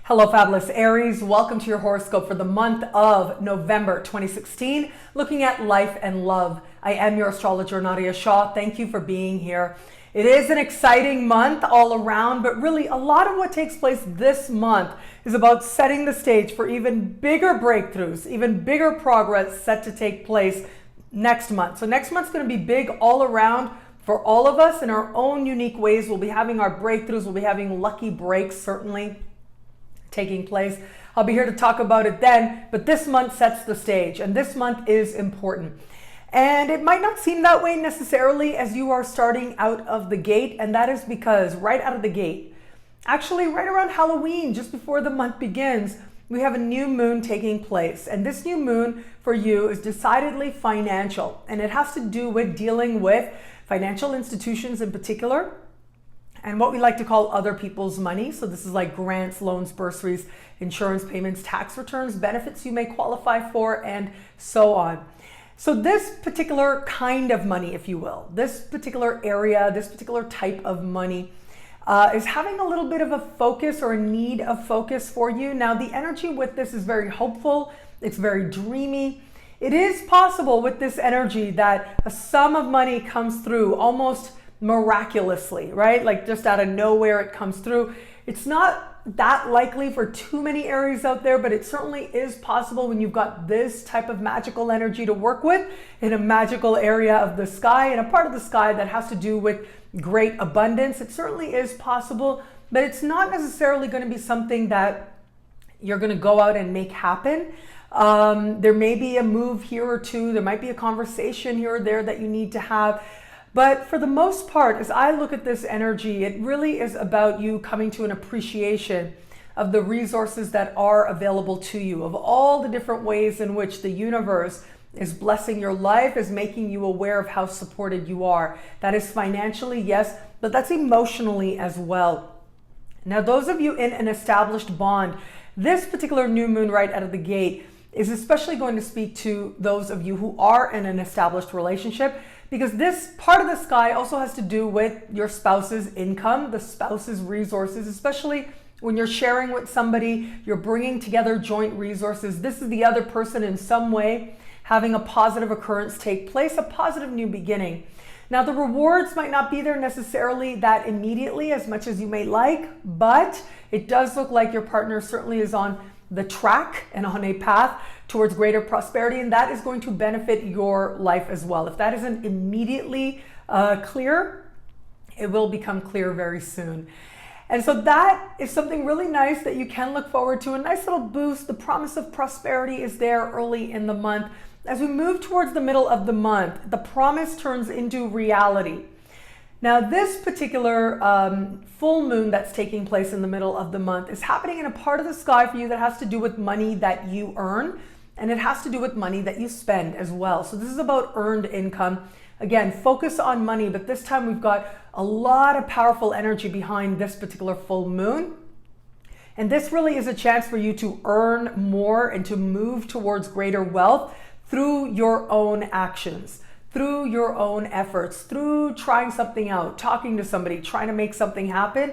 Hello, Fabulous Aries. Welcome to your horoscope for the month of November 2016, looking at life and love. I am your astrologer, Nadiya Shah. Thank you for being here. It is an exciting month all around, but really a lot of what takes place this month is about setting the stage for even bigger breakthroughs, even bigger progress set to take place next month. So next month's going to be big all around for all of us in our own unique ways. We'll be having our breakthroughs. We'll be having lucky breaks, certainly taking place. I'll be here to talk about it then, but this month sets the stage, and this month is important. And it might not seem that way necessarily as you are starting out of the gate, and that is because right out of the gate, actually right around Halloween, just before the month begins, we have a new moon taking place. And this new moon for you is decidedly financial, and it has to do with dealing with financial institutions in particular, and what we like to call other people's money. So this is like grants, loans, bursaries, insurance payments, tax returns, benefits you may qualify for, and so on. So this particular kind of money, if you will, this particular area, this particular type of money is having a little bit of a focus or a need of focus for you. Now, the energy with this is very hopeful. It's very dreamy. It is possible with this energy that a sum of money comes through almost miraculously, right? Like just out of nowhere it comes through. It's not that likely for too many Aries out there, but it certainly is possible when you've got this type of magical energy to work with in a magical area of the sky, and a part of the sky that has to do with great abundance. It certainly is possible, but it's not necessarily going to be something that you're going to go out and make happen. There may be a move here or two. There might be a conversation here or there that you need to have. But for the most part, as I look at this energy, it really is about you coming to an appreciation of the resources that are available to you, of all the different ways in which the universe is blessing your life, is making you aware of how supported you are. That is financially, yes, but that's emotionally as well. Now, those of you in an established bond, this particular new moon right out of the gate is especially going to speak to those of you who are in an established relationship, because this part of the sky also has to do with your spouse's income, the spouse's resources, especially when you're sharing with somebody, you're bringing together joint resources. This is the other person in some way having a positive occurrence take place, a positive new beginning. Now, the rewards might not be there necessarily that immediately as much as you may like, but it does look like your partner certainly is on the track and on a path towards greater prosperity, and that is going to benefit your life as well. If that isn't immediately clear, it will become clear very soon. And so that is something really nice that you can look forward to, a nice little boost. The promise of prosperity is there early in the month. As we move towards the middle of the month, the promise turns into reality. Now, this particular full moon that's taking place in the middle of the month is happening in a part of the sky for you that has to do with money that you earn, and it has to do with money that you spend as well. So this is about earned income. Again, focus on money, but this time we've got a lot of powerful energy behind this particular full moon. And this really is a chance for you to earn more and to move towards greater wealth through your own actions, through your own efforts, through trying something out, talking to somebody, trying to make something happen.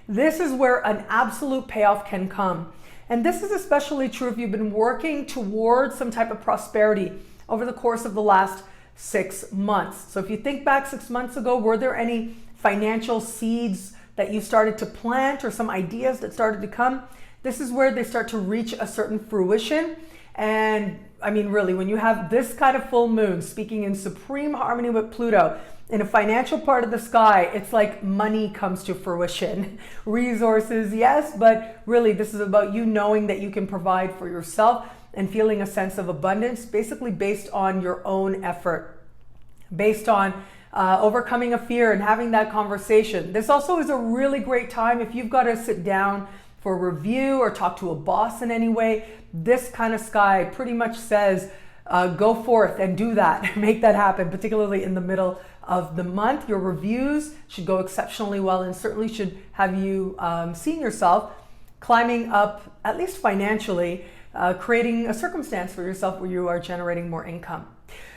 This is where an absolute payoff can come. And this is especially true if you've been working towards some type of prosperity over the course of the last 6 months. So if you think back 6 months ago, were there any financial seeds that you started to plant or some ideas that started to come? This is where they start to reach a certain fruition. And I mean, really, when you have this kind of full moon speaking in supreme harmony with Pluto in a financial part of the sky, it's like money comes to fruition. Resources, yes, but really this is about you knowing that you can provide for yourself and feeling a sense of abundance, basically based on your own effort, based on overcoming a fear and having that conversation. This also is a really great time if you've got to sit down for a review or talk to a boss in any way. This kind of sky pretty much says, go forth and do that, make that happen, particularly in the middle of the month. Your reviews should go exceptionally well and certainly should have you seeing yourself climbing up, at least financially, creating a circumstance for yourself where you are generating more income.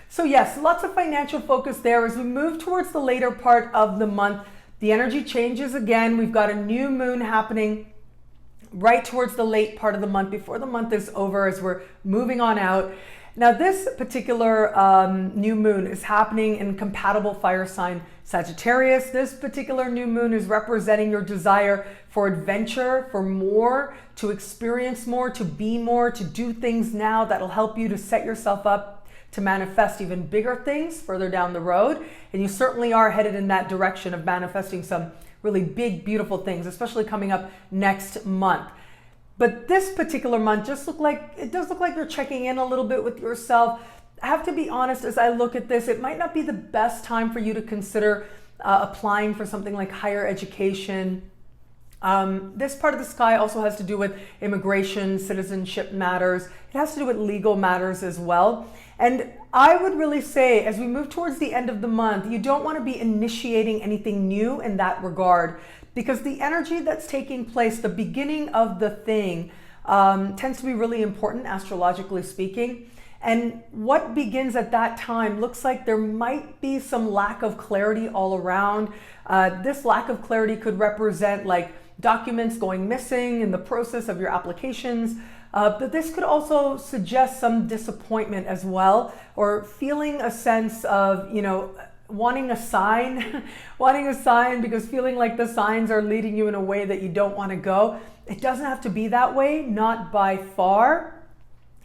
So yes, lots of financial focus there. As we move towards the later part of the month, the energy changes again. We've got a new moon happening right towards the late part of the month, before the month is over, as we're moving on out. Now, this particular new moon is happening in compatible fire sign Sagittarius. This particular new moon is representing your desire for adventure, for more, to experience more, to be more, to do things now that'll help you to set yourself up to manifest even bigger things further down the road. And you certainly are headed in that direction of manifesting some really big, beautiful things, especially coming up next month. But this particular month does look like you're checking in a little bit with yourself. I have to be honest, as I look at this, it might not be the best time for you to consider applying for something like higher education. This part of the sky also has to do with immigration, citizenship matters. It has to do with legal matters as well. And I would really say, as we move towards the end of the month, you don't want to be initiating anything new in that regard, because the energy that's taking place, the beginning of the thing, tends to be really important, astrologically speaking. And what begins at that time looks like there might be some lack of clarity all around. This lack of clarity could represent like documents going missing in the process of your applications. But this could also suggest some disappointment as well, or feeling a sense of, wanting a sign, because feeling like the signs are leading you in a way that you don't want to go. It doesn't have to be that way, not by far.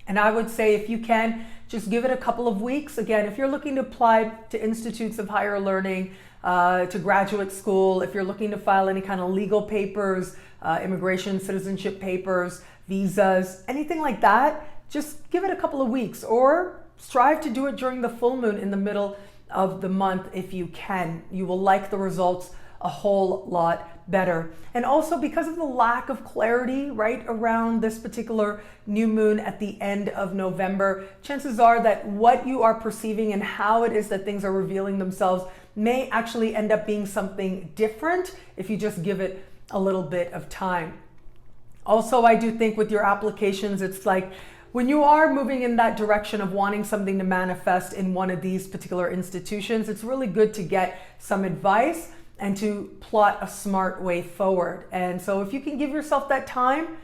And I would say, if you can, just give it a couple of weeks. Again, if you're looking to apply to institutes of higher learning, to graduate school, if you're looking to file any kind of legal papers, immigration, citizenship papers, visas, anything like that, just give it a couple of weeks, or strive to do it during the full moon in the middle of the month if you can. You will like the results a whole lot better. And also, because of the lack of clarity right around this particular new moon at the end of November, chances are that what you are perceiving and how it is that things are revealing themselves may actually end up being something different if you just give it a little bit of time. Also, I do think with your applications, it's like, when you are moving in that direction of wanting something to manifest in one of these particular institutions, it's really good to get some advice and to plot a smart way forward. And so if you can give yourself that time,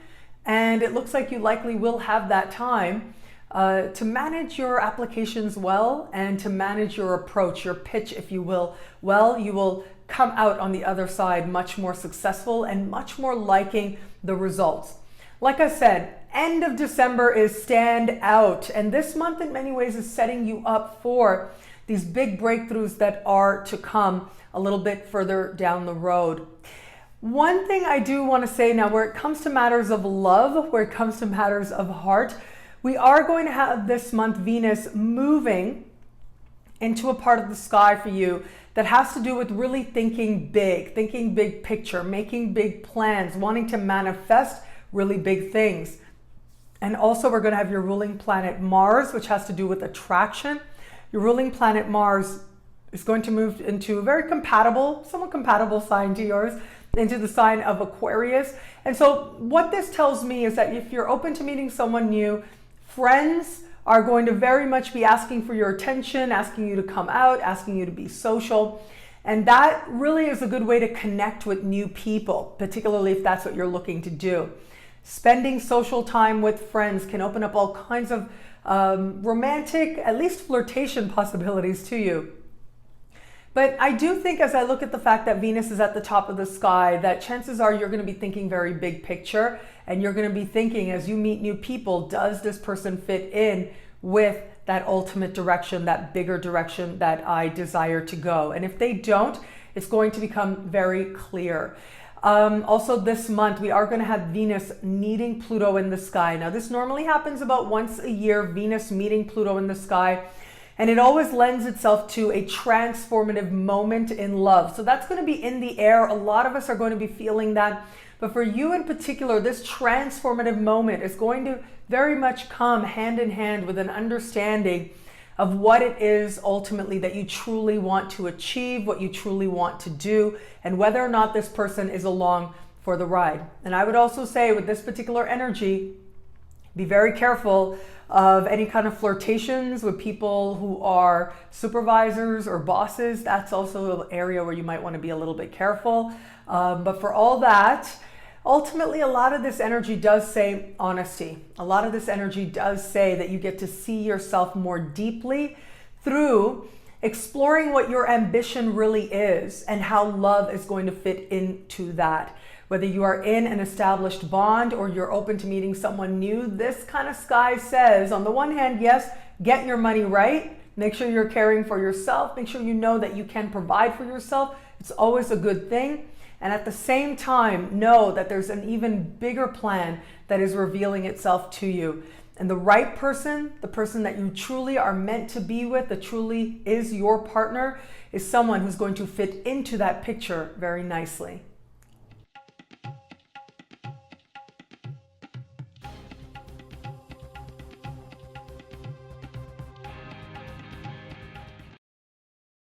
and it looks like you likely will have that time, to manage your applications well and to manage your approach, your pitch, if you will, well, you will come out on the other side much more successful and much more liking the results. Like I said, end of December is stand out, and this month in many ways is setting you up for these big breakthroughs that are to come a little bit further down the road. One thing I do want to say now, where it comes to matters of love, where it comes to matters of heart, we are going to have this month Venus moving into a part of the sky for you that has to do with really thinking big picture, making big plans, wanting to manifest really big things. And also, we're going to have your ruling planet Mars, which has to do with attraction. Your ruling planet Mars is going to move into a very compatible, somewhat compatible sign to yours, into the sign of Aquarius. And so what this tells me is that if you're open to meeting someone new, friends are going to very much be asking for your attention, asking you to come out, asking you to be social. And that really is a good way to connect with new people, particularly if that's what you're looking to do. Spending social time with friends can open up all kinds of romantic, at least flirtation possibilities to you. But I do think, as I look at the fact that Venus is at the top of the sky, that chances are you're going to be thinking very big picture, and you're going to be thinking, as you meet new people, does this person fit in with that ultimate direction, that bigger direction that I desire to go? And if they don't, it's going to become very clear. Also this month, we are going to have Venus meeting Pluto in the sky. Now, this normally happens about once a year, Venus meeting Pluto in the sky. And it always lends itself to a transformative moment in love. So that's going to be in the air. A lot of us are going to be feeling that. But for you in particular, this transformative moment is going to very much come hand in hand with an understanding of what it is ultimately that you truly want to achieve, what you truly want to do, and whether or not this person is along for the ride. And I would also say, with this particular energy, be very careful of any kind of flirtations with people who are supervisors or bosses. That's also an area where you might want to be a little bit careful. But for all that, Ultimately, a lot of this energy does say honesty. A lot of this energy does say that you get to see yourself more deeply through exploring what your ambition really is and how love is going to fit into that. Whether you are in an established bond or you're open to meeting someone new, this kind of sky says, on the one hand, yes, get your money right. Make sure you're caring for yourself. Make sure you know that you can provide for yourself. It's always a good thing. And at the same time, know that there's an even bigger plan that is revealing itself to you. And the right person, the person that you truly are meant to be with, that truly is your partner, is someone who's going to fit into that picture very nicely.